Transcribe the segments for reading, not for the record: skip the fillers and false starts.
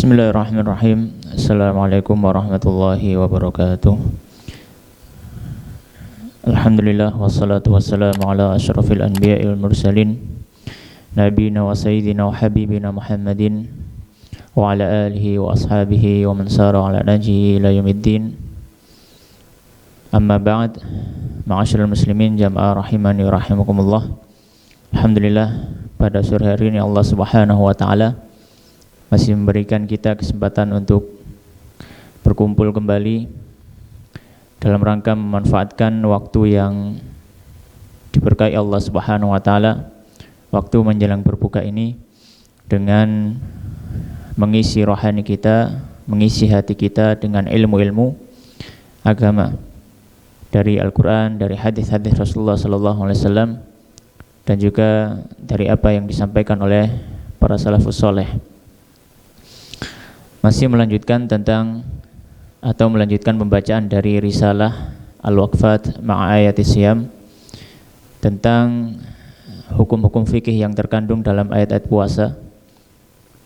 Bismillahirrahmanirrahim. Assalamualaikum warahmatullahi wabarakatuh. Alhamdulillah wassalatu wassalamu ala asyrafil anbiya'i wal mursalin nabiyina wa sayyidina wa habibina Muhammadin wa ala alihi wa ashabihi wa man sara ala nahjihi ila yaumiddin. Amma ba'd. Ma'asyiral muslimin jamaah rahimani wa rahimakumullah. Alhamdulillah pada sore hari ini Allah Subhanahu wa taala masih memberikan kita kesempatan untuk berkumpul kembali dalam rangka memanfaatkan waktu yang diberkahi Allah Subhanahu wa taala, waktu menjelang berbuka ini, dengan mengisi rohani kita, mengisi hati kita dengan ilmu-ilmu agama dari Al-Qur'an, dari hadis-hadis Rasulullah sallallahu alaihi wasallam, dan juga dari apa yang disampaikan oleh para salafus saleh. Masih melanjutkan pembacaan dari risalah Al-Waqfat Ma'a Ayati Siyam tentang hukum-hukum fikih yang terkandung dalam ayat-ayat puasa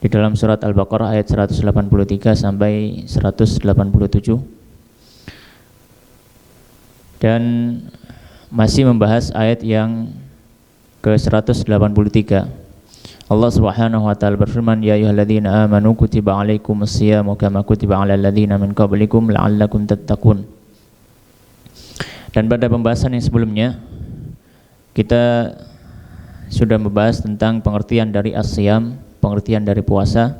di dalam surat Al-Baqarah ayat 183 sampai 187, dan masih membahas ayat yang ke-183. Allah Subhanahu wa taala berfirman, ya ayyuhalladzina amanu kutiba alaikumus syiyamu kama kutiba alal ladzina min qablikum la'allakum tattaqun. Dan pada pembahasan yang sebelumnya kita sudah membahas tentang pengertian dari as-siyam, pengertian dari puasa.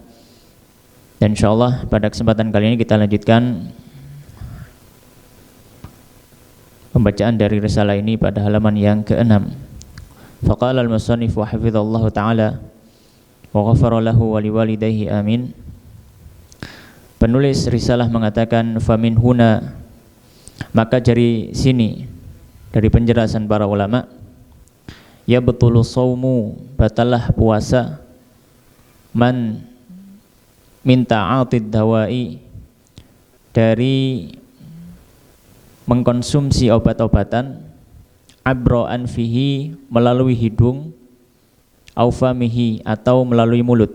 Dan insyaallah pada kesempatan kali ini kita lanjutkan pembacaan dari risalah ini pada halaman yang ke-6. Faqala al-musannif wa hafizallahu ta'ala wa ghafara lahu wa liwalidayhi amin. Penulis risalah mengatakan, famin huna, maka dari sini, dari penjelasan para ulama, ya betulu saumu, batalah puasa, man minta atid dawai, dari mengkonsumsi obat-obatan, abro'an fihi, melalui hidung, aufamihi, atau melalui mulut.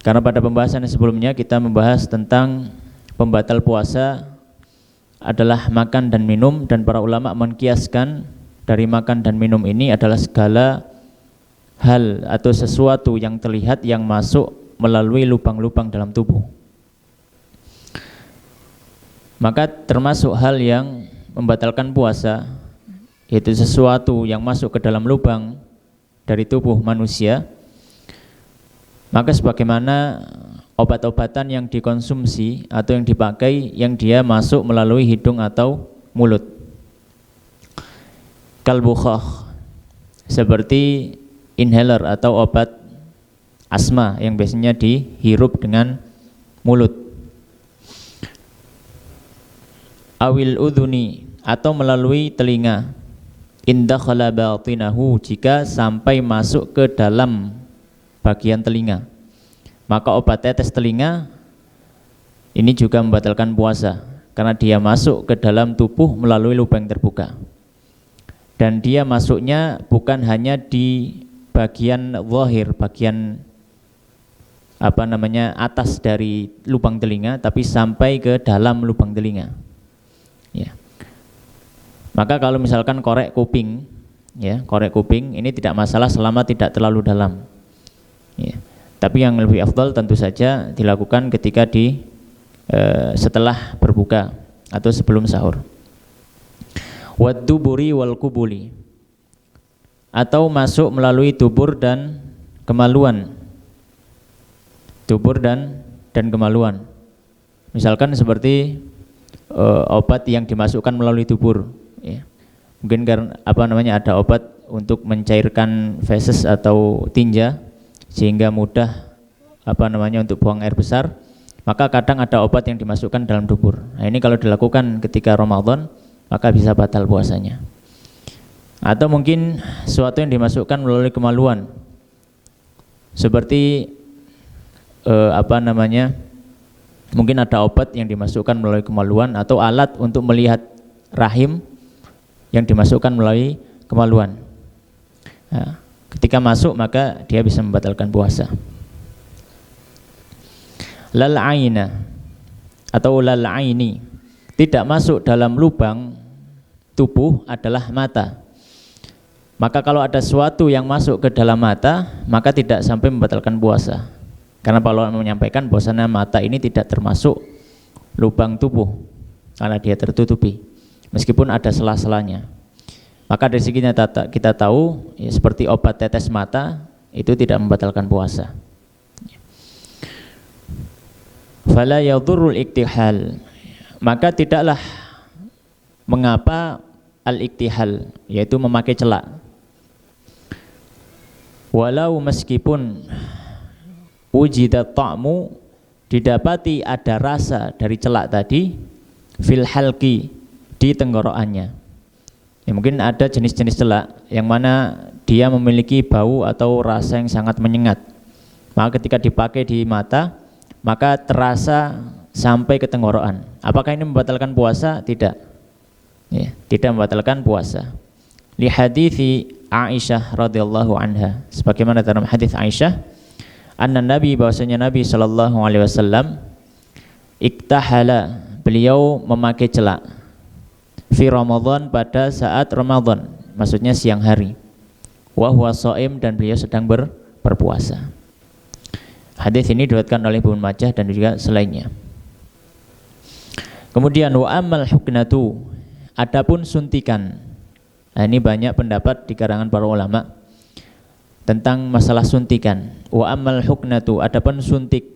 Karena pada pembahasan sebelumnya kita membahas tentang pembatal puasa adalah makan dan minum, dan para ulama mengkiaskan dari makan dan minum ini adalah segala hal atau sesuatu yang terlihat yang masuk melalui lubang-lubang dalam tubuh. Maka termasuk hal yang membatalkan puasa, yaitu sesuatu yang masuk ke dalam lubang dari tubuh manusia. Maka sebagaimana obat-obatan yang dikonsumsi atau yang dipakai yang dia masuk melalui hidung atau mulut, kalbukhah, seperti inhaler atau obat asma yang biasanya dihirup dengan mulut, awil udhuni, atau melalui telinga, indakhala batinahu, jika sampai masuk ke dalam bagian telinga. Maka obat tetes telinga ini juga membatalkan puasa karena dia masuk ke dalam tubuh melalui lubang terbuka, dan dia masuknya bukan hanya di bagian zahir, bagian atas dari lubang telinga, tapi sampai ke dalam lubang telinga, ya. Maka kalau misalkan korek kuping, ya, korek kuping ini tidak masalah selama tidak terlalu dalam, ya. Tapi yang lebih afdal tentu saja dilakukan ketika setelah berbuka atau sebelum sahur. Wadduburi wal kubuli, atau masuk melalui dubur dan kemaluan. Dubur dan kemaluan. Misalkan seperti obat yang dimasukkan melalui dubur, ya. Mungkin karena ada obat untuk mencairkan feses atau tinja sehingga mudah untuk buang air besar, maka kadang ada obat yang dimasukkan dalam dubur. Nah, ini kalau dilakukan ketika Ramadan maka bisa batal puasanya. Atau mungkin sesuatu yang dimasukkan melalui kemaluan, seperti mungkin ada obat yang dimasukkan melalui kemaluan, atau alat untuk melihat rahim yang dimasukkan melalui kemaluan. Nah, ketika masuk maka dia bisa membatalkan puasa. lal aina atau lal aini, tidak masuk dalam lubang tubuh adalah mata. Maka kalau ada sesuatu yang masuk ke dalam mata, maka tidak sampai membatalkan puasa. Karena para ulama menyampaikan bahwasanya mata ini tidak termasuk lubang tubuh karena dia tertutupi, meskipun ada sela-selanya. Maka dari segi kita tahu ya, seperti obat tetes mata itu tidak membatalkan puasa. Fala yadhurrul iktihal, maka tidaklah mengapa al-iktihal, yaitu memakai celak. Walau meskipun wujidat ta'mu, didapati ada rasa dari celak tadi, fil halqi, di tenggorokannya. Ya, mungkin ada jenis-jenis celak yang mana dia memiliki bau atau rasa yang sangat menyengat. Maka ketika dipakai di mata, maka terasa sampai ke tenggorokan. Apakah ini membatalkan puasa? Tidak. Ya, tidak membatalkan puasa. Li hadithi Aisyah radhiyallahu anha, sebagaimana dalam hadis Aisyah, anna Nabi, bahwasanya Nabi sallallahu alaihi wasallam iktahala, beliau memakai celak fi Ramadan, pada saat Ramadan, maksudnya siang hari, wa huwa shaim, dan beliau sedang berpuasa. Hadis ini diriwayatkan oleh Ibnu Majah dan juga selainnya. Kemudian wa amal huknatu, adapun suntikan. Nah, ini banyak pendapat di kalangan para ulama tentang masalah suntikan. Wa amal huknatu, adapun suntik.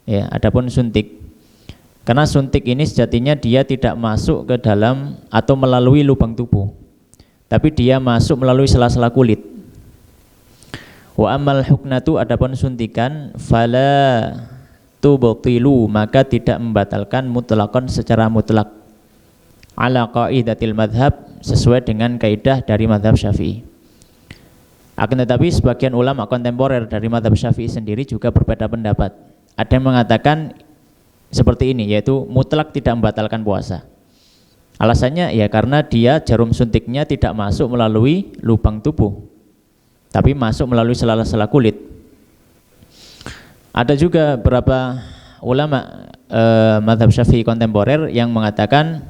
Ya, adapun suntik. Karena suntik ini sejatinya dia tidak masuk ke dalam atau melalui lubang tubuh, tapi dia masuk melalui sela-sela kulit. Wa amal huknatu, adapun suntikan, fala tubtilu, maka tidak membatalkan mutlaqan secara mutlak, ala qaidatil madhab, sesuai dengan kaidah dari madhab Syafi'i. Akan tetapi sebagian ulama kontemporer dari madhab Syafi'i sendiri juga berbeda pendapat. Ada yang mengatakan seperti ini, yaitu mutlak tidak membatalkan puasa. Alasannya ya karena dia jarum suntiknya tidak masuk melalui lubang tubuh, tapi masuk melalui sela-sela kulit. Ada juga beberapa ulama madhab Syafi'i kontemporer yang mengatakan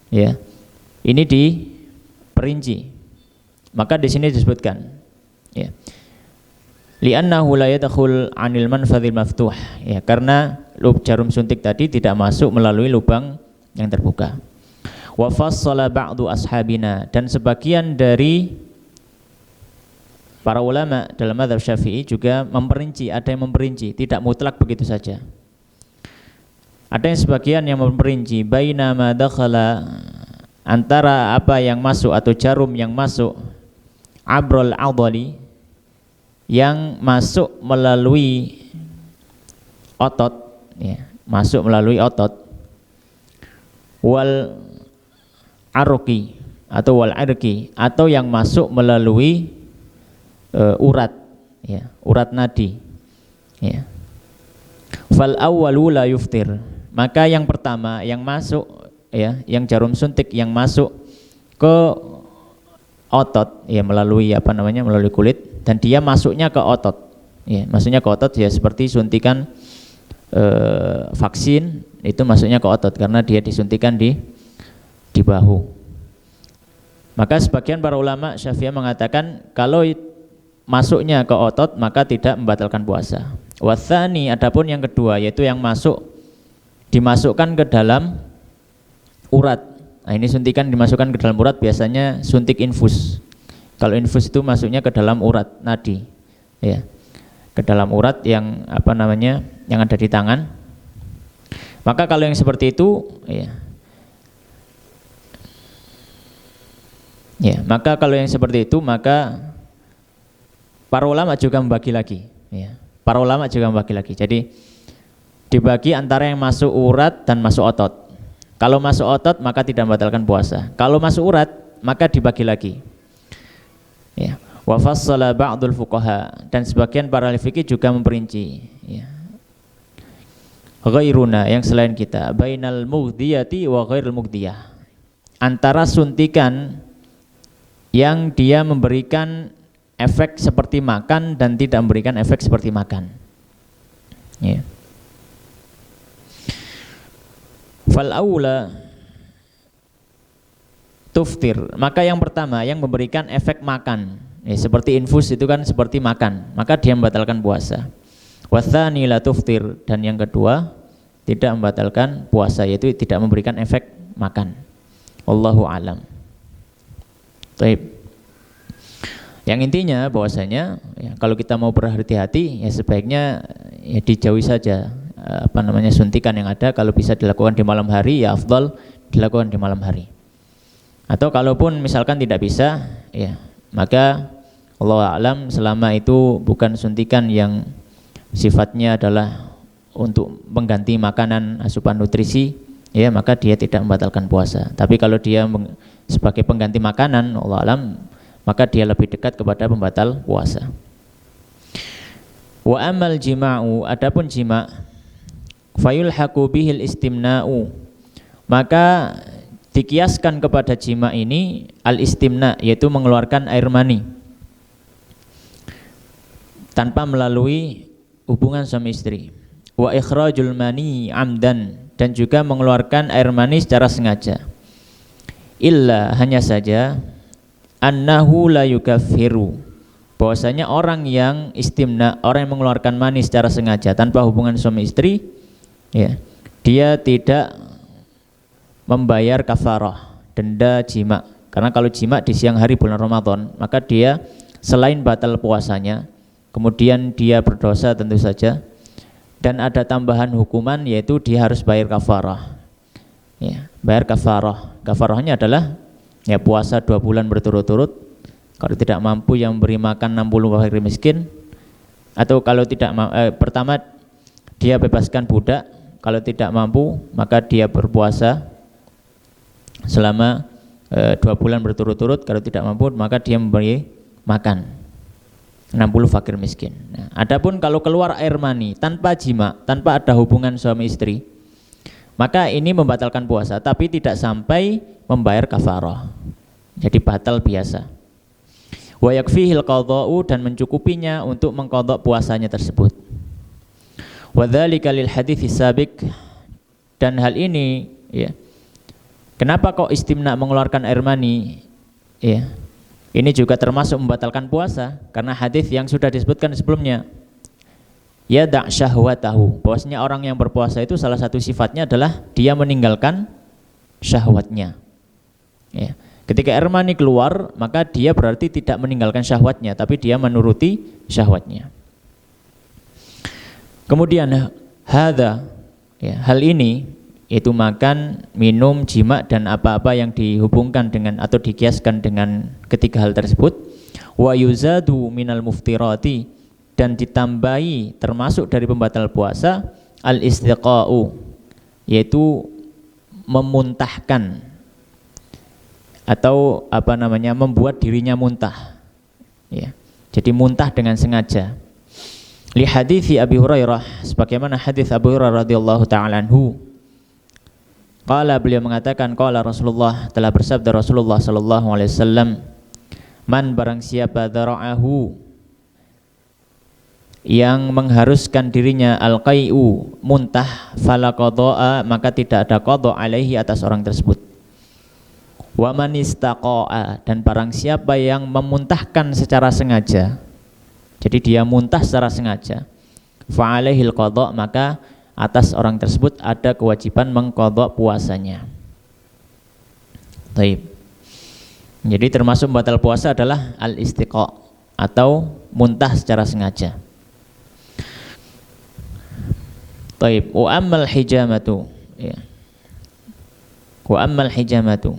ya ini diperinci. Maka di sini disebutkan ya, li'annahu la yadkhul 'anil manfadhil maftuh, ya karena jarum suntik tadi tidak masuk melalui lubang yang terbuka. Wa fassala ba'du ashabina, dan sebagian dari para ulama dalam mazhab Syafi'i juga memperinci, ada yang memperinci, tidak mutlak begitu saja. Ada yang sebagian yang memperinci, baina ma dakhala, antara apa yang masuk atau jarum yang masuk, abrol adali, yang masuk melalui otot, ya, masuk melalui otot, wal arqi atau wal arqi, atau yang masuk melalui urat, ya, urat nadi, ya. Fal awwalu la yuftir, maka yang pertama yang masuk, ya, yang jarum suntik yang masuk ke otot, ya, melalui apa namanya, melalui kulit, dan dia masuknya ke otot, ya, masuknya ke otot, ya, seperti suntikan vaksin itu masuknya ke otot karena dia disuntikan di bahu. Maka sebagian para ulama Syafi'iyah mengatakan kalau masuknya ke otot maka tidak membatalkan puasa. Watsani, adapun yang kedua, yaitu yang dimasukkan ke dalam urat. Nah, ini suntikan dimasukkan ke dalam urat, biasanya suntik infus. Kalau infus itu masuknya ke dalam urat nadi, ya, ke dalam urat yang apa namanya, yang ada di tangan. Maka kalau yang seperti itu, ya, maka kalau yang seperti itu, maka para ulama juga membagi lagi, ya. Para ulama juga membagi lagi. Jadi dibagi antara yang masuk urat dan masuk otot. Kalau masuk otot maka tidak membatalkan puasa. Kalau masuk urat maka dibagi lagi. Ya. Wa fassala ba'dul fuqaha, dan sebagian para ahli fikih juga memperinci, ya. Ghairuna, yang selain kita, bainal mughdiyati wa ghairil mughdiyah, antara suntikan yang dia memberikan efek seperti makan dan tidak memberikan efek seperti makan, ya. Fal aula tuftir, maka yang pertama yang memberikan efek makan, seperti infus itu kan seperti makan, maka dia membatalkan puasa. Watsani la tuftir, dan yang kedua tidak membatalkan puasa, yaitu tidak memberikan efek makan. Wallahu alam. Baik. Yang intinya bahwasanya ya, kalau kita mau berhati-hati ya sebaiknya ya dijauhi saja suntikan yang ada. Kalau bisa dilakukan di malam hari ya afdal dilakukan di malam hari. Atau kalaupun misalkan tidak bisa ya maka Allah alam selama itu bukan suntikan yang sifatnya adalah untuk mengganti makanan asupan nutrisi ya maka dia tidak membatalkan puasa. Tapi kalau dia sebagai pengganti makanan Allah alam maka dia lebih dekat kepada pembatal puasa. Wa amal jima'u, adapun jima' fayulhaqu bihil istimna'u, maka dikiaskan kepada jima' ini al-istimna, yaitu mengeluarkan air mani tanpa melalui hubungan suami istri. Wa ikhrajul mani amdan, dan juga mengeluarkan air mani secara sengaja. Illa, hanya saja annahu la yukaffiru, bahwasanya orang yang istimna, orang yang mengeluarkan mani secara sengaja tanpa hubungan suami istri ya, dia tidak membayar kafarah, denda jima. Karena kalau jima di siang hari bulan Ramadan, maka dia selain batal puasanya, kemudian dia berdosa tentu saja, dan ada tambahan hukuman yaitu dia harus bayar kafarah ya, bayar kafarah. Kafarahnya adalah ya puasa 2 bulan berturut-turut, kalau tidak mampu yang beri makan 60 fakir miskin, atau kalau tidak pertama dia bebaskan budak, kalau tidak mampu maka dia berpuasa selama 2 bulan berturut-turut, kalau tidak mampu maka dia memberi makan 60 fakir miskin. Nah, adapun kalau keluar air mani tanpa jima, tanpa ada hubungan suami istri, maka ini membatalkan puasa tapi tidak sampai membayar kafarah, jadi batal biasa. Wa yakfihil qadha'u, dan mencukupinya untuk mengqadha puasanya tersebut. Wa dzalika lil hadits sabiq, dan hal ini ya, kenapa kok istimna mengeluarkan air mani ya, ini juga termasuk membatalkan puasa karena hadis yang sudah disebutkan sebelumnya. Ya da' syahwatahu, bahwasanya orang yang berpuasa itu salah satu sifatnya adalah dia meninggalkan syahwatnya ya. Ketika air mani keluar maka dia berarti tidak meninggalkan syahwatnya, tapi dia menuruti syahwatnya. Kemudian hadza ya, hal ini yaitu makan, minum, jima, dan apa-apa yang dihubungkan dengan atau dikiaskan dengan ketiga hal tersebut. Wa yuzadu minal muftirati, dan ditambahi termasuk dari pembatal puasa al-istiqa'u, yaitu memuntahkan atau membuat dirinya muntah ya. Jadi muntah dengan sengaja. Li hadithi Abi Hurairah, sebagaimana hadis Abu Hurairah radhiyallahu ta'ala anhu, qala, beliau mengatakan, qala Rasulullah, telah bersabda Rasulullah sallallahu alaihi wasallam, man, barang siapa dara'ahu, yang mengharuskan dirinya al-qai'u, muntah, fala qada'a, maka tidak ada qada alaihi atas orang tersebut. Wa man istaqa'a, dan barang siapa yang memuntahkan secara sengaja, jadi dia muntah secara sengaja, fa alaihil qada, maka atas orang tersebut ada kewajiban mengqadha puasanya. Baik. Jadi termasuk batal puasa adalah al-istiqa' atau muntah secara sengaja. Baik, wa ammal hijamatu ya. Wa ammal hijamatu.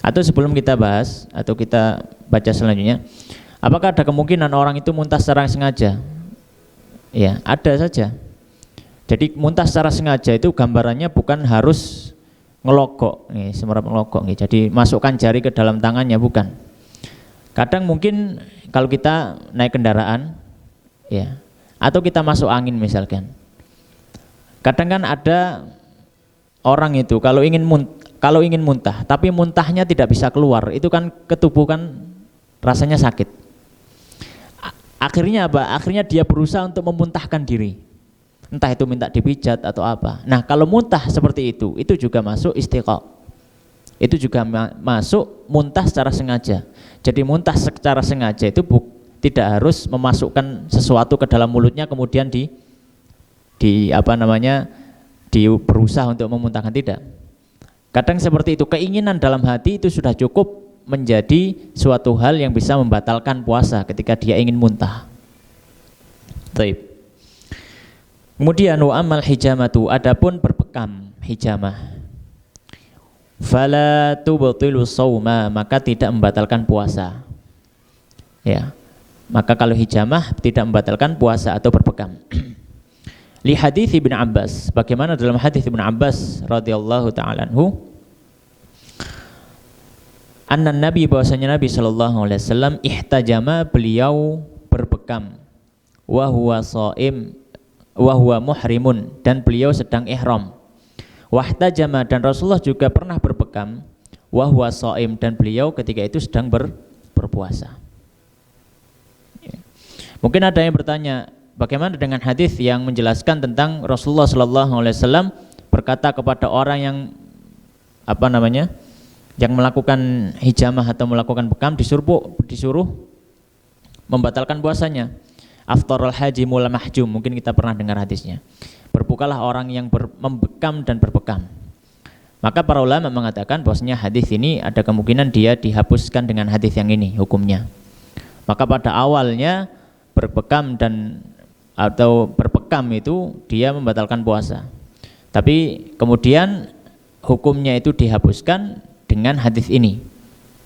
Atau sebelum kita bahas atau kita baca selanjutnya, apakah ada kemungkinan orang itu muntah secara sengaja? Ya, ada saja. Jadi muntah secara sengaja itu gambarannya bukan harus ngelogok nih, semerap ngelogok nih. Jadi masukkan jari ke dalam tangannya, bukan. Kadang mungkin kalau kita naik kendaraan ya, atau kita masuk angin misalkan. Kadang kan ada orang itu kalau ingin muntah tapi muntahnya tidak bisa keluar, itu kan ke tubuh kan rasanya sakit. Akhirnya apa? Akhirnya dia berusaha untuk memuntahkan diri. entah itu minta dipijat atau apa. Nah, kalau muntah seperti itu juga masuk istiqa. Itu juga masuk muntah secara sengaja. Jadi muntah secara sengaja itu tidak harus memasukkan sesuatu ke dalam mulutnya kemudian berusaha untuk memuntahkan, tidak. Kadang seperti itu, keinginan dalam hati itu sudah cukup menjadi suatu hal yang bisa membatalkan puasa ketika dia ingin muntah. Baik. Kemudian wa amal hijamatu, adapun berbekam hijamah, fala tubtilu shauma, maka tidak membatalkan puasa. Ya. Maka kalau hijamah tidak membatalkan puasa atau berbekam. Li hadits Ibnu Abbas, bagaimana dalam hadis Ibnu Abbas radhiyallahu taala anhu, anna Nabi, bahwasanya Nabi sallallahu alaihi wasallam ihtajama, beliau berbekam, wa huwa shaim wa huwa muhrimun, dan beliau sedang ihram. Wahtajama, dan Rasulullah juga pernah berbekam, wa huwa shaim, dan beliau ketika itu sedang berpuasa. Mungkin ada yang bertanya, bagaimana dengan hadis yang menjelaskan tentang Rasulullah sallallahu alaihi wasallam berkata kepada orang yang yang melakukan hijamah atau melakukan bekam, disuruh membatalkan puasanya. Aftarul hajimul mahjum, mungkin kita pernah dengar hadisnya. Berbukalah orang yang membekam dan berbekam. Maka para ulama mengatakan bahwasanya hadis ini ada kemungkinan dia dihapuskan dengan hadis yang ini hukumnya. Maka pada awalnya berbekam atau berpekam itu dia membatalkan puasa. Tapi kemudian hukumnya itu dihapuskan dengan hadis ini,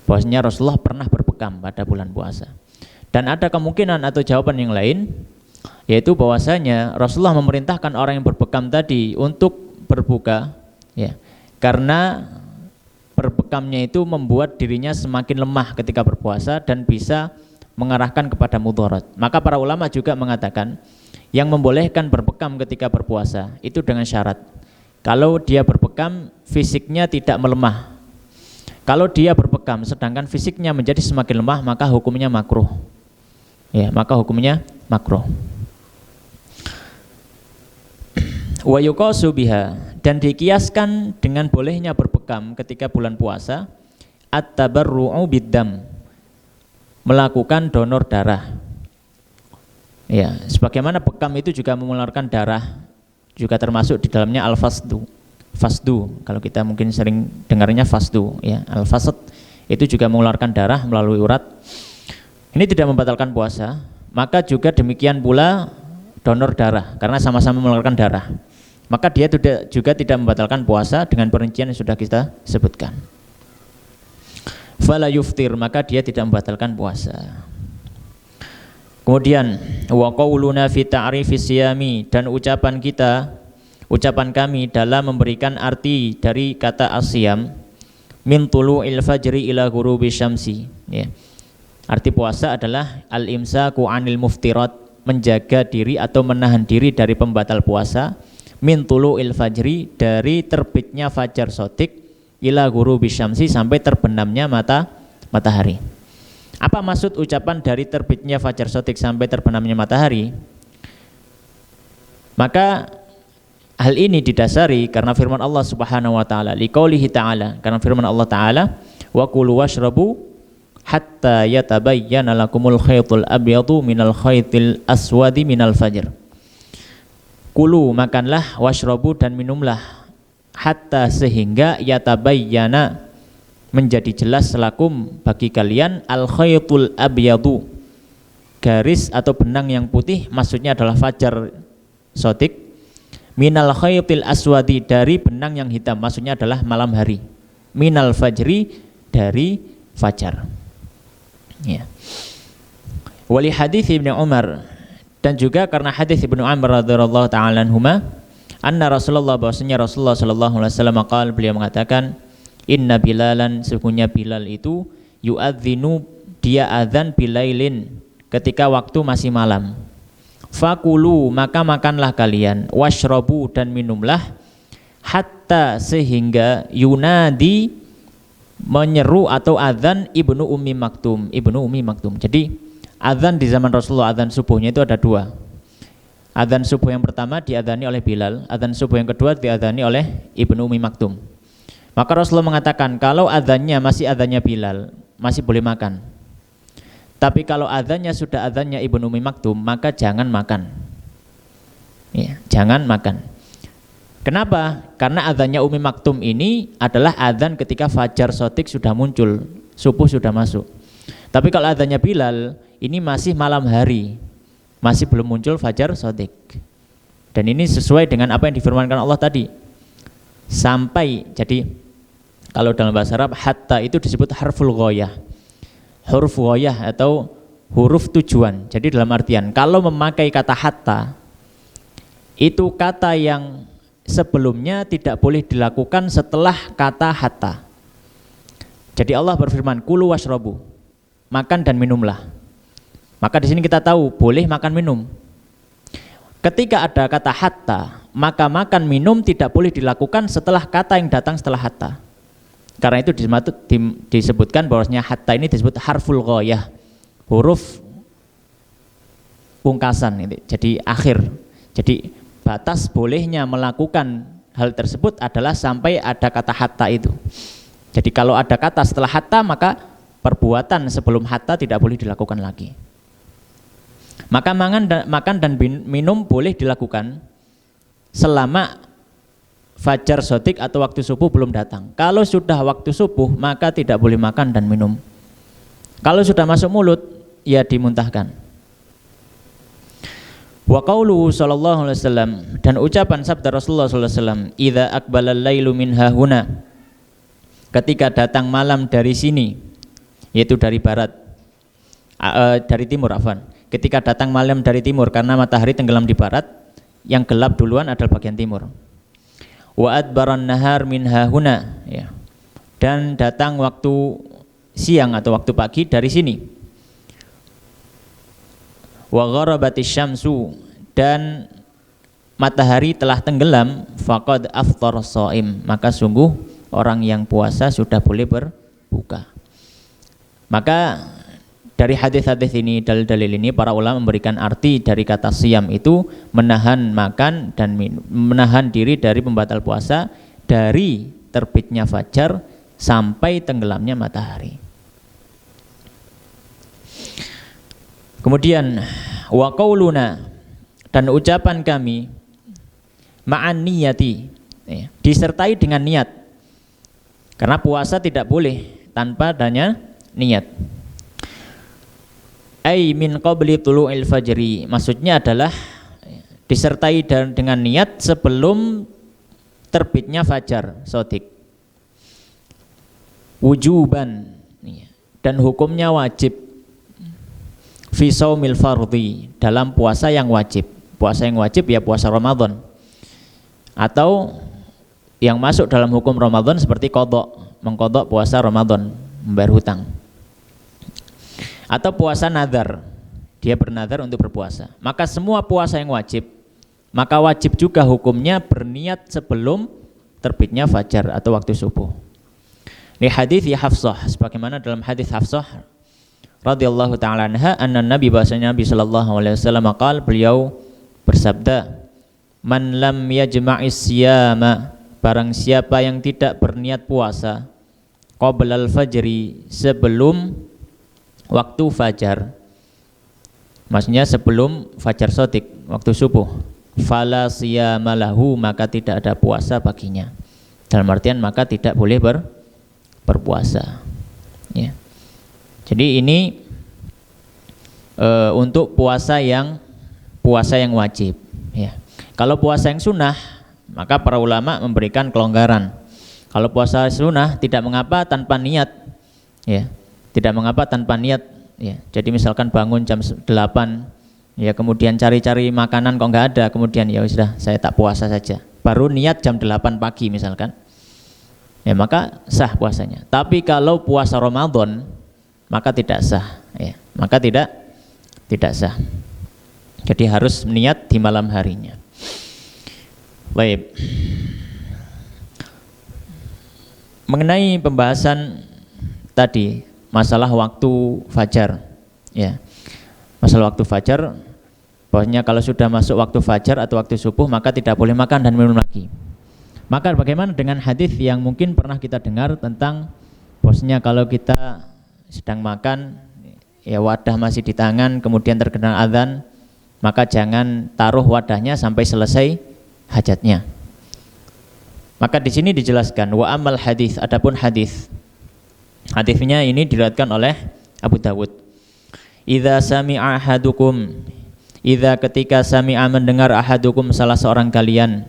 bahwasanya Rasulullah pernah berbekam pada bulan puasa. Dan ada kemungkinan atau jawaban yang lain, yaitu bahwasanya Rasulullah memerintahkan orang yang berbekam tadi untuk berbuka, ya, karena berbekamnya itu membuat dirinya semakin lemah ketika berpuasa dan bisa mengarahkan kepada mudarat. Maka para ulama juga mengatakan yang membolehkan berbekam ketika berpuasa itu dengan syarat, kalau dia berbekam fisiknya tidak melemah. Kalau dia berbekam sedangkan fisiknya menjadi semakin lemah, maka hukumnya makruh. Ya, maka hukumnya makruh. Wa yuqasu biha, dan dikiaskan dengan bolehnya berbekam ketika bulan puasa at-tabarru'u biddam, melakukan donor darah. Ya, sebagaimana bekam itu juga mengeluarkan darah, juga termasuk di dalamnya al-fasdu. Fasdu, kalau kita mungkin sering dengarnya fasdu, ya, al-fasd itu juga mengeluarkan darah melalui urat. Ini tidak membatalkan puasa, maka juga demikian pula donor darah, karena sama-sama mengeluarkan darah. Maka dia juga tidak membatalkan puasa dengan perincian yang sudah kita sebutkan. Fala yuftir, maka dia tidak membatalkan puasa. Kemudian wa qauluna fi ta'rifis siyami, dan ucapan kami dalam memberikan arti dari kata asyam, min tulu'il fajri ila ghurubi syamsi, ya. Arti puasa adalah al-imsaku 'anil muftirat, menjaga diri atau menahan diri dari pembatal puasa, min tulu'il fajri, dari terbitnya fajar shadiq, ila ghurubi syamsi, sampai terbenamnya matahari. Apa maksud ucapan dari terbitnya fajar shadiq sampai terbenamnya matahari? Maka hal ini didasari karena firman Allah Subhanahu wa taala, liqaulihi ta'ala, karena firman Allah taala, wa kulu washrabu hatta yatabayyana lakumul khaytul abyadu minal khaytil aswadi minal fajr. Kulu, makanlah, washrabu, dan minumlah, hatta, sehingga, yatabayyana, menjadi jelas, lakum, bagi kalian, al khaytul abyadu, garis atau benang yang putih, maksudnya adalah fajar shadiq, minal khaytil aswadi, dari benang yang hitam, maksudnya adalah malam hari, minal fajri, dari fajar. Ya. Wali hadis Ibnu Umar, dan juga karena hadis Ibnu Umar radhiyallahu taala anhuma, anna Rasulullah, bahwasanya Rasulullah sallallahu alaihi wasallam qaal, beliau mengatakan, inna Bilalan, sesungguhnya Bilal itu yu'adzinu, dia adzan bilailin, ketika waktu masih malam. Fakulu, maka makanlah kalian, washrabu, dan minumlah, hatta, sehingga, yunadi, menyeru atau adzan Ibnu Ummi Maktum. Jadi adzan di zaman Rasulullah, adzan subuhnya itu ada dua. Adzan subuh yang pertama diadzani oleh Bilal, adzan subuh yang kedua diadzani oleh Ibnu Ummi Maktum. Maka Rasulullah mengatakan kalau adzannya masih adzannya Bilal, masih boleh makan. Tapi kalau adzannya sudah adzannya Ibnu Ummi Maktum, maka jangan makan. Ya, jangan makan. Kenapa? Karena adzannya Ummi Maktum ini adalah adzan ketika fajar shadiq sudah muncul, subuh sudah masuk. Tapi kalau adzannya Bilal ini masih malam hari, masih belum muncul fajar shadiq. Dan ini sesuai dengan apa yang difirmankan Allah tadi. Sampai, jadi kalau dalam bahasa Arab hatta itu disebut harful ghayah. Huruf ghayah atau huruf tujuan. Jadi dalam artian kalau memakai kata hatta, itu kata yang sebelumnya tidak boleh dilakukan setelah kata hatta. Jadi Allah berfirman, kulu washrabu, makan dan minumlah. Maka di sini kita tahu boleh makan minum. Ketika ada kata hatta, maka makan minum tidak boleh dilakukan setelah kata yang datang setelah hatta. Karena itu disebutkan bahwasanya hatta ini disebut harful ghayah, huruf pungkasan, jadi akhir. Jadi batas bolehnya melakukan hal tersebut adalah sampai ada kata hatta itu. Jadi kalau ada kata setelah hatta, maka perbuatan sebelum hatta tidak boleh dilakukan lagi. Maka makan dan minum boleh dilakukan selama fajar shadiq atau waktu subuh belum datang. Kalau sudah waktu subuh, maka tidak boleh makan dan minum. Kalau sudah masuk mulut, ya dimuntahkan. Wa qauluhu sallallahu alaihi wasallam, dan ucapan sabda Rasulullah sallallahu alaihi wasallam, idza aqbalal lailu min hahuna, ketika datang malam dari sini, yaitu dari barat, dari timur, afwan. Ketika datang malam dari timur, karena matahari tenggelam di barat, yang gelap duluan adalah bagian timur. Wa adbaran nahar min hahuna, ya. Dan datang waktu siang atau waktu pagi dari sini. Wa gharabatis syamsu, dan matahari telah tenggelam, faqad afthara shaim, maka sungguh orang yang puasa sudah boleh berbuka. Maka dari hadis-hadis ini, dalil-dalil ini, para ulama memberikan arti dari kata siyam itu menahan makan dan menahan diri dari pembatal puasa dari terbitnya fajar sampai tenggelamnya matahari. Kemudian wa qauluna, dan ucapan kami ma'an niyati, disertai dengan niat. Karena puasa tidak boleh tanpa adanya niat. Ai min qabli tulu'il fajri, maksudnya adalah disertai dengan niat sebelum terbitnya fajar shadiq. Wujuban, dan hukumnya wajib. Fi shaumil fardhi, dalam puasa yang wajib. Puasa yang wajib ya puasa Ramadan. Atau yang masuk dalam hukum Ramadan seperti qadha, mengqadha puasa Ramadan, membayar hutang. Atau puasa nadar, dia bernadar untuk berpuasa. Maka semua puasa yang wajib, maka wajib juga hukumnya berniat sebelum terbitnya fajar atau waktu subuh. Ini hadis ya Hafsah, sebagaimana dalam hadis Hafsah radhiyallahu taala anha, anna Nabi, bahasanya Nabi sallallahu alaihi wasallam qaal, beliau bersabda, man lam yajma'is siyama, barang siapa yang tidak berniat puasa qablal fajri, sebelum waktu fajar, maksudnya sebelum fajar shadiq, waktu subuh, fala siyama lahu, maka tidak ada puasa baginya. Dalam artian maka tidak boleh berpuasa. Ya. Jadi ini untuk puasa yang wajib. Ya. Kalau puasa yang sunnah, maka para ulama memberikan kelonggaran. Kalau puasa sunnah tidak mengapa tanpa niat. Ya. Tidak mengapa tanpa niat, ya. Jadi misalkan bangun jam 8, ya, kemudian cari-cari makanan kok nggak ada, kemudian ya sudah saya tak puasa saja. Baru niat jam 8 pagi misalkan, ya maka sah puasanya. Tapi kalau puasa Ramadan, maka tidak sah, ya. Maka tidak sah. Jadi harus niat di malam harinya. Baik. Mengenai pembahasan tadi masalah waktu fajar, ya. Masalah waktu fajar, bahwasanya kalau sudah masuk waktu fajar atau waktu subuh maka tidak boleh makan dan minum lagi. Maka bagaimana dengan hadis yang mungkin pernah kita dengar tentang bahwasanya kalau kita sedang makan ya wadah masih di tangan kemudian terkena azan, maka jangan taruh wadahnya sampai selesai hajatnya. Maka di sini dijelaskan wa amal hadis, adapun hadis. Hadisnya ini diriwayatkan oleh Abu Dawud. Idza sami'a ahadukum, idza ketika sami'a mendengar ahadukum salah seorang kalian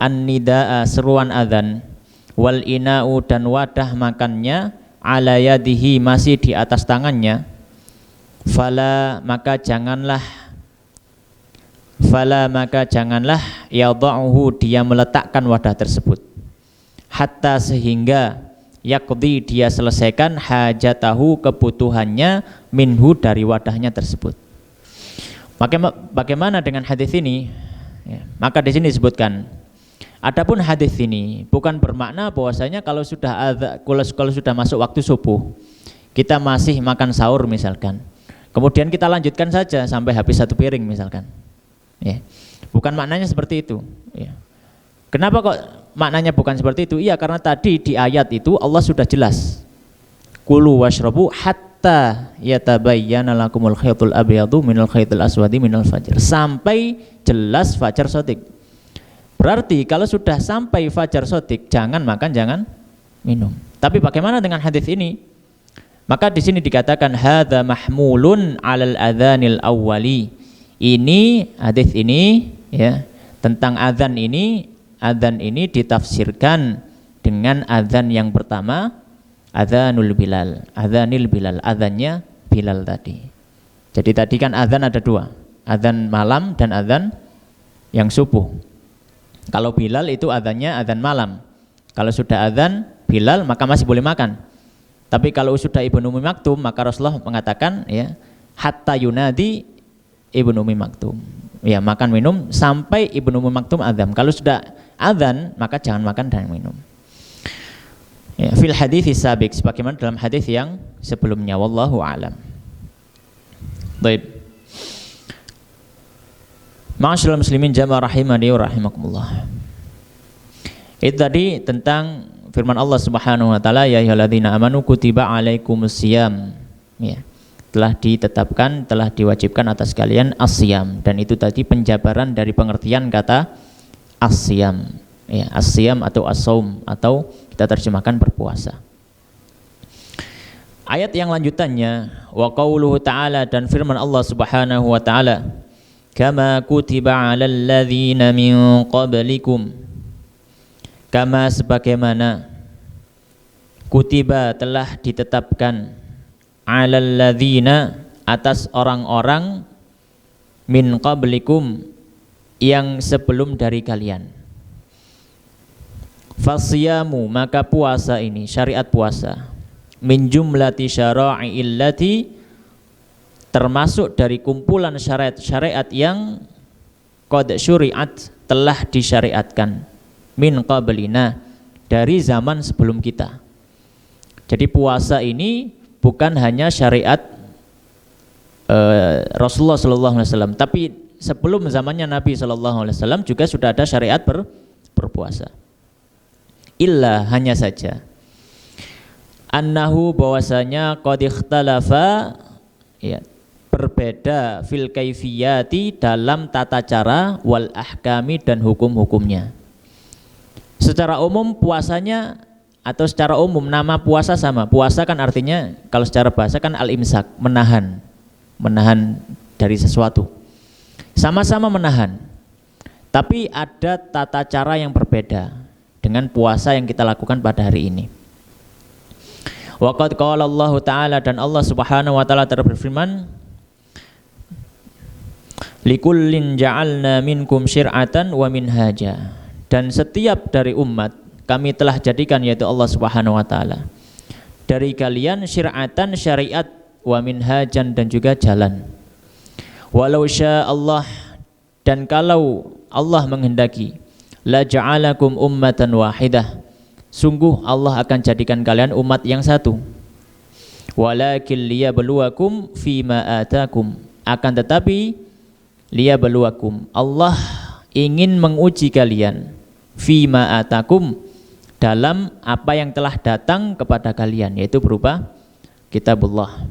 an-nidaa seruan azan wal ina'u dan wadah makannya ala yadihi masih di atas tangannya, fala maka janganlah yadha'uhu dia meletakkan wadah tersebut hatta sehingga yaqdi dia selesaikan hajatahu kebutuhannya minhu dari wadahnya tersebut. Bagaimana dengan hadis ini? Ya, maka di sini disebutkan, adapun hadis ini bukan bermakna bahwasanya kalau sudah masuk waktu subuh kita masih makan sahur misalkan, kemudian kita lanjutkan saja sampai habis satu piring misalkan. Ya, bukan maknanya seperti itu. Ya. Kenapa kok maknanya bukan seperti itu? Iya, karena tadi di ayat itu Allah sudah jelas. Kulu washrabu hatta yatabayyana lakumul khaytul abyadu minal khaytil aswadi minal fajr. Sampai jelas fajar shadiq. Berarti kalau sudah sampai fajar shadiq jangan makan, jangan minum. Tapi bagaimana dengan hadis ini? Maka di sini dikatakan hadza mahmulun 'alal adzanil awwali. Ini hadis ini ya tentang azan ini ditafsirkan dengan azan yang pertama, azanul Bilal, azanil Bilal, azannya Bilal tadi. Jadi tadi kan azan ada dua, azan malam dan azan yang subuh. Kalau Bilal itu azannya azan malam. Kalau sudah azan Bilal maka masih boleh makan. Tapi kalau sudah Ibnu Ummi Maktum maka Rasulullah mengatakan ya hatta yunadi Ibnu Ummi Maktum. Ya, makan minum sampai Ibnu Ummi Maktum azan. Kalau sudah azan maka jangan makan dan minum. Ya, fil hadits sabiq sebagaimana dalam hadis yang sebelumnya, wallahu a'lam. Baik. Ma'asyiral muslimin jamaah rahimani wa rahimakumullah. Itu tadi tentang firman Allah Subhanahu wa taala, ya ayyuhalladzina amanu kutiba alaikumusiyam. Ya. Telah ditetapkan, telah diwajibkan atas kalian as-siyam, dan itu tadi penjabaran dari pengertian kata as-siyam. Ya, as-siyam atau as-saum atau kita terjemahkan berpuasa. Ayat yang lanjutannya wa qauluhu ta'ala, dan firman Allah Subhanahu wa taala, kama kutiba 'alal ladzina min qablikum, kama sebagaimana kutiba telah ditetapkan 'alal ladzina atas orang-orang min qablikum yang sebelum dari kalian. Fasiyamu maka puasa ini, syariat puasa, min jumlati syara'i'il lati termasuk dari kumpulan syariat-syariat yang qad syuri'at telah disyariatkan min qablina dari zaman sebelum kita. Jadi puasa ini bukan hanya syariat Rasulullah SAW, tapi sebelum zamannya Nabi SAW juga sudah ada syariat berpuasa. Illa hanya saja annahu bahwasanya qad ikhtalafa ya berbeda fil kaifiyati dalam tata cara wal ahkami dan hukum-hukumnya. Secara umum puasanya atau secara umum nama puasa sama. Puasa kan artinya kalau secara bahasa kan al-imsak, menahan dari sesuatu. Sama-sama menahan. Tapi ada tata cara yang berbeda dengan puasa yang kita lakukan pada hari ini. Wa qad qala Allah Ta'ala, dan Allah Subhanahu wa taala berfirman, likullin ja'alna minkum syir'atan wa minhaja, dan setiap dari umat kami telah jadikan, yaitu Allah Subhanahu wa taala, dari kalian syir'atan syariat, wa minhajan dan juga jalan. Walau sya Allah, dan kalau Allah menghendaki, la ja'alakum ummatan wahidah, sungguh Allah akan jadikan kalian umat yang satu. Walakin liyabluwakum fima atakum, akan tetapi liyabluwakum. Allah ingin menguji kalian fima atakum, dalam apa yang telah datang kepada kalian, yaitu berupa kitabullah.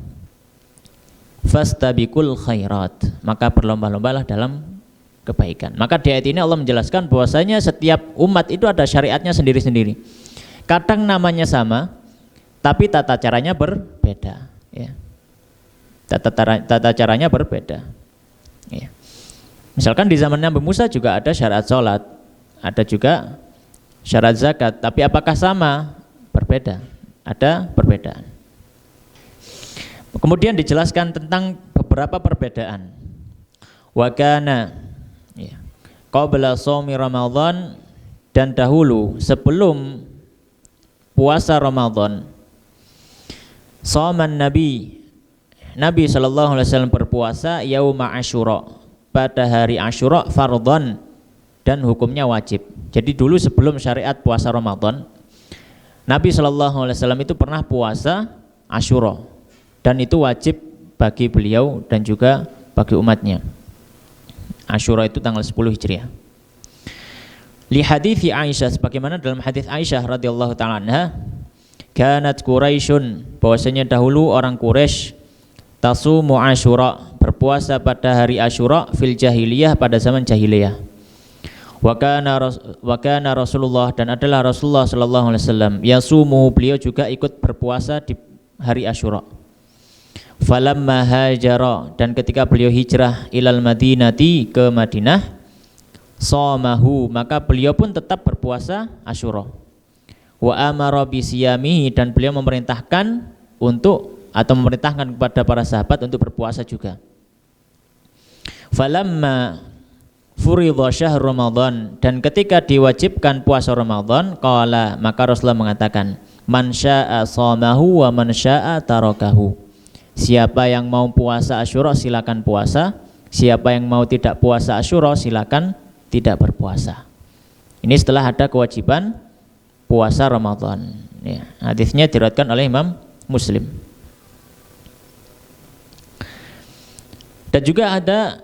Fastabiqul khairat, maka berlomba-lombalah dalam kebaikan. Maka di ayat ini Allah menjelaskan bahwasanya setiap umat itu ada syariatnya sendiri-sendiri. Kadang namanya sama, tapi tata caranya berbeda. Ya. Tata caranya berbeda. Ya. Misalkan di zaman Nabi Musa juga ada syarat sholat, ada juga syarat zakat, tapi apakah sama? Berbeda. Ada perbedaan. Kemudian dijelaskan tentang beberapa perbedaan. Wa kana, ya, qabla shaumi Ramadan, dan dahulu sebelum puasa Ramadan, shaman Nabi sallallahu alaihi wasallam berpuasa yauma Asyura, pada hari Asyura, fardhon, dan hukumnya wajib. Jadi dulu sebelum syariat puasa Ramadan, Nabi sallallahu alaihi wasallam itu pernah puasa Asyura, dan itu wajib bagi beliau dan juga bagi umatnya. Asyura itu tanggal 10 Hijriah. Li hadithi Aisyah, sebagaimana dalam hadis Aisyah radhiyallahu taala anha, kanat Quraisyun, bahwasanya dahulu orang Quraisy, tasumu Asyura, berpuasa pada hari Asyura, fil jahiliyah, pada zaman jahiliyah. Wa kana Rasulullah, dan adalah Rasulullah sallallahu alaihi wasallam, yasumu, beliau juga ikut berpuasa di hari Asyura. Falamma hajara, dan ketika beliau hijrah ilal Madinati, ke Madinah, shamahu, maka beliau pun tetap berpuasa Asyura. Wa amara bisiyamihi, dan beliau memerintahkan kepada para sahabat untuk berpuasa juga. Falamma furidha syahr Ramadan, dan ketika diwajibkan puasa Ramadan, qala, maka Rasulullah mengatakan, man syaa shamahu wa man syaa tarakahu. Siapa yang mau puasa Asyura silakan puasa, siapa yang mau tidak puasa Asyura silakan tidak berpuasa. Ini setelah ada kewajiban puasa Ramadan. Ya, hadisnya diriwayatkan oleh Imam Muslim. Dan juga ada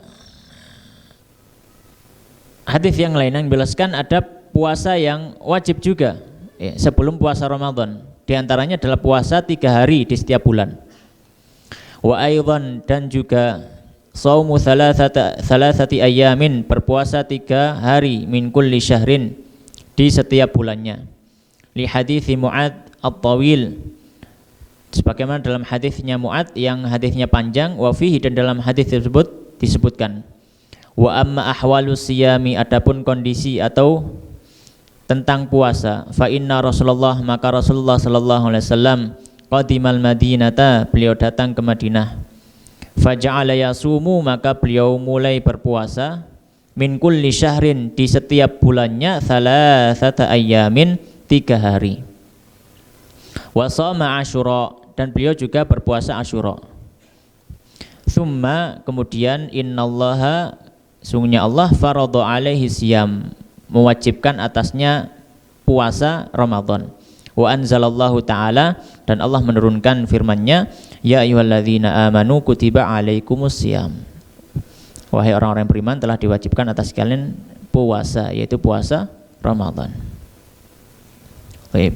hadis yang lain yang menjelaskan ada puasa yang wajib juga, ya, sebelum puasa Ramadan. Di antaranya adalah puasa 3 hari di setiap bulan. Wa aidan, dan juga shaumu thalathati ayyamin, berpuasa 3 hari, min kulli syahrin, di setiap bulannya. Li hadithi Mu'ad at-tawil, sebagaimana dalam hadisnya Mu'ad yang hadisnya panjang. Wa fihi, dan dalam hadis tersebut disebutkan, wa amma ahwalus siyami, adapun kondisi atau tentang puasa, fa inna Rasulullah, maka Rasulullah sallallahu alaihi wasallam, qadimal Madinata, beliau datang ke Madinah, faja'ala yasumu, maka beliau mulai berpuasa, min kulli syahrin, di setiap bulannya, thalathata ayyamin, 3 hari. Wa shama Asyura, dan beliau juga berpuasa Asyura. Tsumma, kemudian, innallaha, sungguhnya Allah, faradha alaihi siyam, mewajibkan atasnya puasa Ramadan. Wa anzalallahu ta'ala, dan Allah menurunkan firman-Nya, ya ayyuhalladzina amanu kutiba alaikumus syiyam, wahai orang-orang yang beriman, telah diwajibkan atas kalian puasa, yaitu puasa Ramadan. Baik.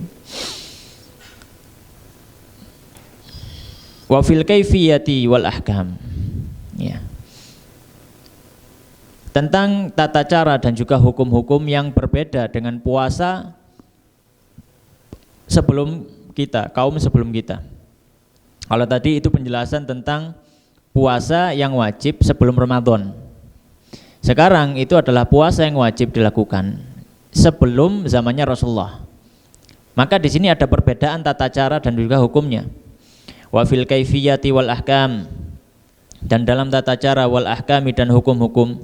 Wa fil kaifiyati wal ahkam, ya, tentang tata cara dan juga hukum-hukum yang berbeda dengan puasa sebelum kita, kaum sebelum kita. Kalau tadi itu penjelasan tentang puasa yang wajib sebelum Ramadan. Sekarang itu adalah puasa yang wajib dilakukan sebelum zamannya Rasulullah. Maka di sini ada perbedaan tata cara dan juga hukumnya. Wa fil kaifiyati wal ahkam, dan dalam tata cara wal ahkami, dan hukum-hukum.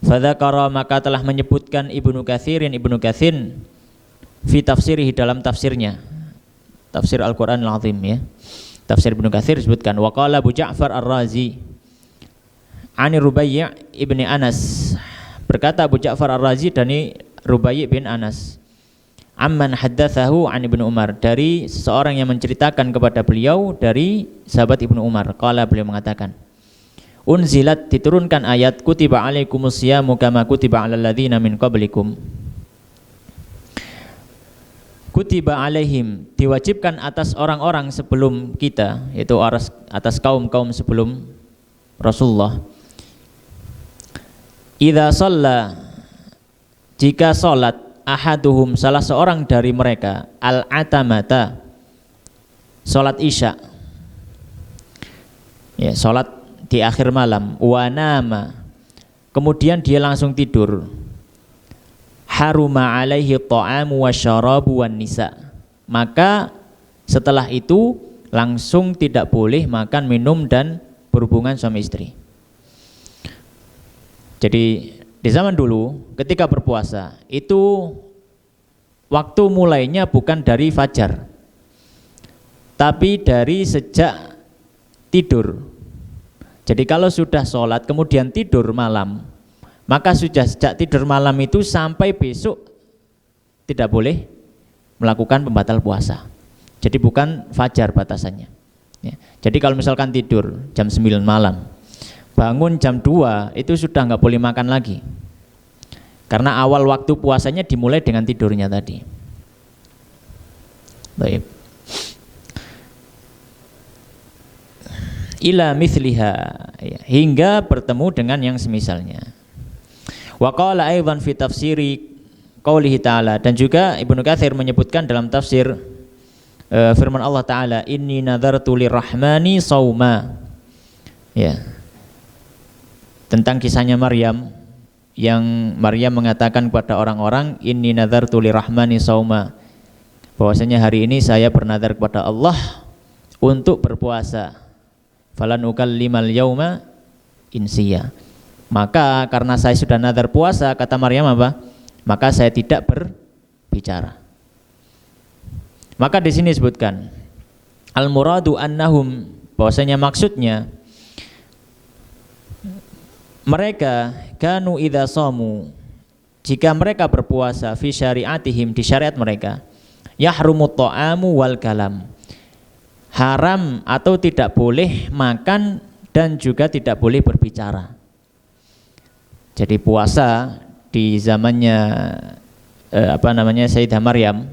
Fadzakara, maka telah menyebutkan Ibnu Katsir fi tafsirihi, dalam tafsirnya, tafsir Al-Quran Al-Azim, ya, tafsir Ibnu Katsir disebutkan, wa qala Abu Ja'far Ar-Razi ani Rubai' ibni Anas, berkata Abu Ja'far Ar-Razi dari Rubai' bin Anas, amman haddatsahu an Ibnu Umar, dari seseorang yang menceritakan kepada beliau dari sahabat Ibnu Umar, qala, beliau mengatakan, unzilat, diturunkan ayat kutiba alaikumusyamu kama kutiba alal ladzina min qablikum. Kutiba alaihim, diwajibkan atas orang-orang sebelum kita, yaitu atas kaum-kaum sebelum Rasulullah. Idza shalla, jika salat, ahaduhum, salah seorang dari mereka, al-atamata, salat isya, ya, salat di akhir malam, wa nama, kemudian dia langsung tidur, haruma alaihi ta'amu wasyarabu wan nisa, maka setelah itu langsung tidak boleh makan, minum dan berhubungan suami istri. Jadi di zaman dulu ketika berpuasa itu waktu mulainya bukan dari fajar, tapi dari sejak tidur. Jadi kalau sudah sholat kemudian tidur malam, maka sudah sejak tidur malam itu sampai besok tidak boleh melakukan pembatal puasa. Jadi bukan fajar batasannya. Ya. Jadi kalau misalkan tidur jam 9 malam, bangun jam 2 itu sudah nggak boleh makan lagi. Karena awal waktu puasanya dimulai dengan tidurnya tadi. Baik. Ila mithliha, ya, hingga bertemu dengan yang semisalnya. Wa qala aidan fi tafsiri qaulihi ta'ala, dan juga Ibnu Katsir menyebutkan dalam tafsir firman Allah Ta'ala, inni nadartu lirrahmani sauma, ya, tentang kisahnya Maryam, yang Maryam mengatakan kepada orang-orang, inni nadartu lirrahmani sauma, bahwasanya hari ini saya bernadar kepada Allah untuk berpuasa, falan ukallimal yauma insiya, maka karena saya sudah nadar puasa, kata Maryam apa? Maka saya tidak berbicara. Maka di sini disebutkan al muradu annahum, bahwasanya maksudnya mereka kanu idza shamu, jika mereka berpuasa, fi syariatihim, di syariat mereka, yahrumut ta'amu wal kalam, haram atau tidak boleh makan dan juga tidak boleh berbicara. Jadi puasa di zamannya Sayyidah Maryam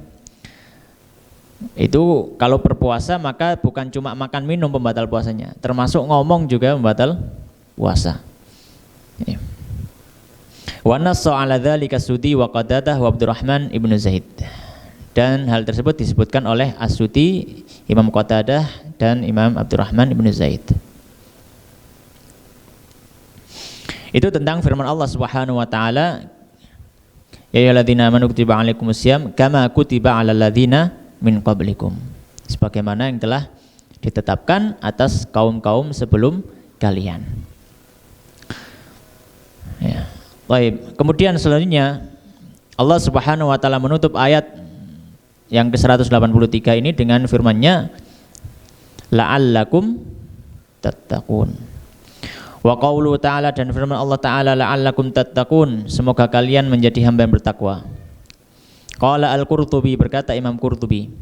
itu kalau berpuasa maka bukan cuma makan minum pembatal puasanya, termasuk ngomong juga pembatal puasa. Wa nassa 'ala dzalika Sudi wa Qatadah wa Abdurrahman ibnu Zaid, dan hal tersebut disebutkan oleh As-Sudi, Imam Qatadah dan Imam Abdurrahman ibnu Zaid. Itu tentang firman Allah Subhanahu wa taala, ya ayyuhalladzina amanu kutiba alaikumusiyam kama kutiba alal ladzina min qablikum, sebagaimana yang telah ditetapkan atas kaum-kaum sebelum kalian. Ya. Baik, kemudian selanjutnya Allah Subhanahu wa taala menutup ayat yang ke-183 ini dengan firman-Nya, la'allakum tattaqun. Wa qaulu ta'ala, dan firman Allah Ta'ala, la'allakum tattaqun, semoga kalian menjadi hamba yang bertakwa. Qala Al-Qurtubi, berkata Imam Qurtubi,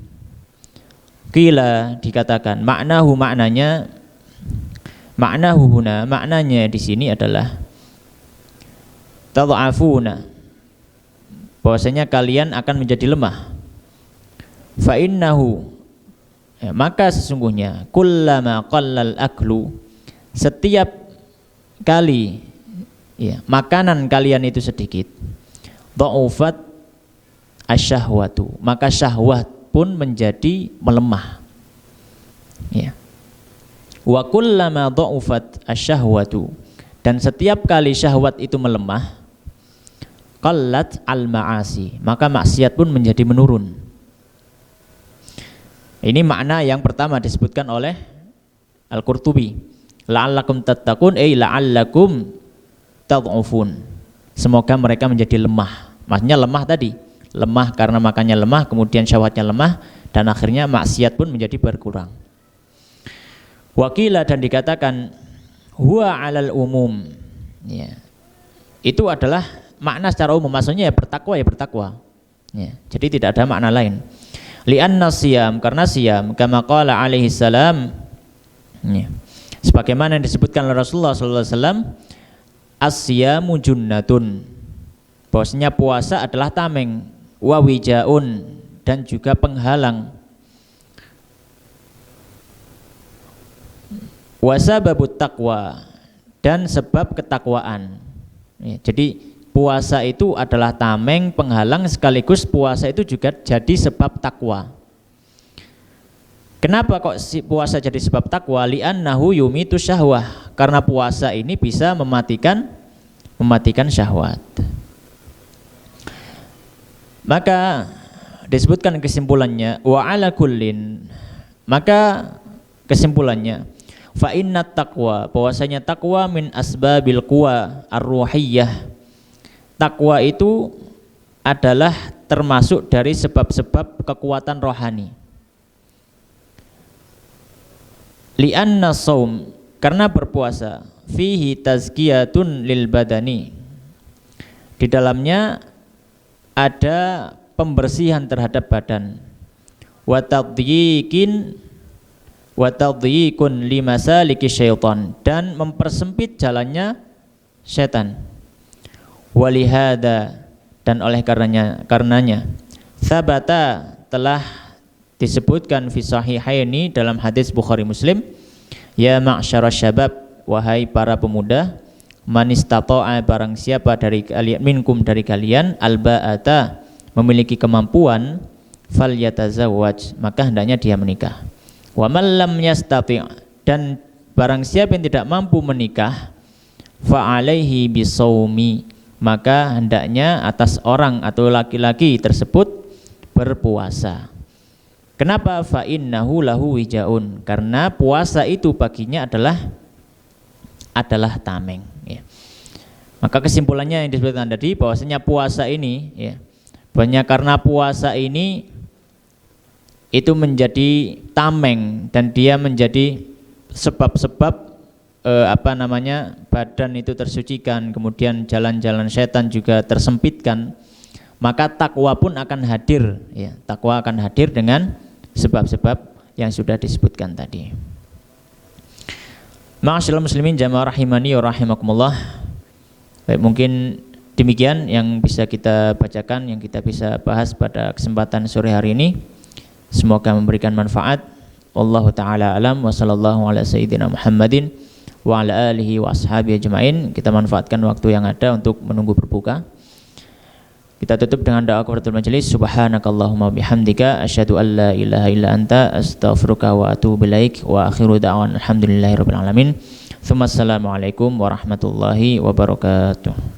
qila, dikatakan, maknahu, maknanya, maknahu huna, maknanya di sini adalah tad'afuna, bahwasanya kalian akan menjadi lemah. Fa innahu, ya, maka sesungguhnya, kullama qallal aklu, setiap kali, ya, makanan kalian itu sedikit, dha'ufat asyahwatu, maka syahwat pun menjadi melemah. Ya. Wa kullama dha'ufat asyahwatu, dan setiap kali syahwat itu melemah, qallat al-ma'asi, maka maksiat pun menjadi menurun. Ini makna yang pertama disebutkan oleh Al-Qurtubi, la'allakum tattaqun, la'allakum tad'ufun, semoga mereka menjadi lemah. Maksudnya lemah tadi, lemah karena makannya lemah, kemudian syahwatnya lemah, dan akhirnya maksiat pun menjadi berkurang. Wakila, dan dikatakan huwa 'alal umum, ya, itu adalah makna secara umum, maksudnya ya bertakwa, ya bertakwa, ya, jadi tidak ada makna lain. Li'anna siyam, karena siyam, kama qala alaihi salam, ya, Sebagaimana yang disebutkan oleh Rasulullah sallallahu alaihi wasallam, as-siyamu junnatun. Bahwasanya puasa adalah tameng, wa wijaun, dan juga penghalang. Wa sababut taqwa, dan sebab ketakwaan. Ya, jadi puasa itu adalah tameng, penghalang, sekaligus puasa itu juga jadi sebab takwa. Kenapa kok puasa jadi sebab takwa? Li'annahu yumitu syahwah. Karena puasa ini bisa mematikan syahwat. Maka disebutkan kesimpulannya, wa ala kullin, maka kesimpulannya, fa innat taqwa, bahwasanya takwa min asbabil quwa ar-ruhiyyah. Takwa itu adalah termasuk dari sebab-sebab kekuatan rohani. Li'anna shaum, karena berpuasa, fihi tazkiyatun lil badani, di dalamnya ada pembersihan terhadap badan, wa tadyiqun limasaliki syaitan, dan mempersempit jalannya setan. Walihada, dan oleh karenanya sabata, telah disebutkan fi sahihaini, dalam hadis Bukhari Muslim, ya ma'syarasy syabab, wahai para pemuda, man istata'a, barang siapa dari kalian, minkum, dari kalian, alba'ata, memiliki kemampuan, falyatazawwaj, maka hendaknya dia menikah. Wa man lam yastati', dan barang siapa yang tidak mampu menikah, fa alaihi bisawmi, maka hendaknya atas orang atau laki-laki tersebut berpuasa. Kenapa? Fa innahu lahu wijaun, karena puasa itu baginya adalah tameng, ya. Maka kesimpulannya yang disebutkan tadi, bahwasanya puasa ini, ya, banyak karena puasa ini itu menjadi tameng, dan dia menjadi sebab-sebab badan itu tersucikan, kemudian jalan-jalan setan juga tersempitkan. Maka takwa pun akan hadir, ya. Takwa akan hadir dengan sebab-sebab yang sudah disebutkan tadi. Ma'asyiral muslimin jamaah rahimani wa rahimakumullah. Baik, mungkin demikian yang bisa kita bacakan, yang kita bisa bahas pada kesempatan sore hari ini. Semoga memberikan manfaat. Wallahu taala alam, wa sallallahu ala sayyidina Muhammadin wa ala alihi wa ashabihi ajmain. Kita manfaatkan waktu yang ada untuk menunggu berbuka. Kita tutup dengan doa kafaratul majelis. Subhanakallahumma bihamdika asyhadu an la ilaha illa anta astaghfiruka wa atubu ilaik. Wa akhiru da'wan alhamdulillahirabbil alamin. Assalamualaikum warahmatullahi wabarakatuh.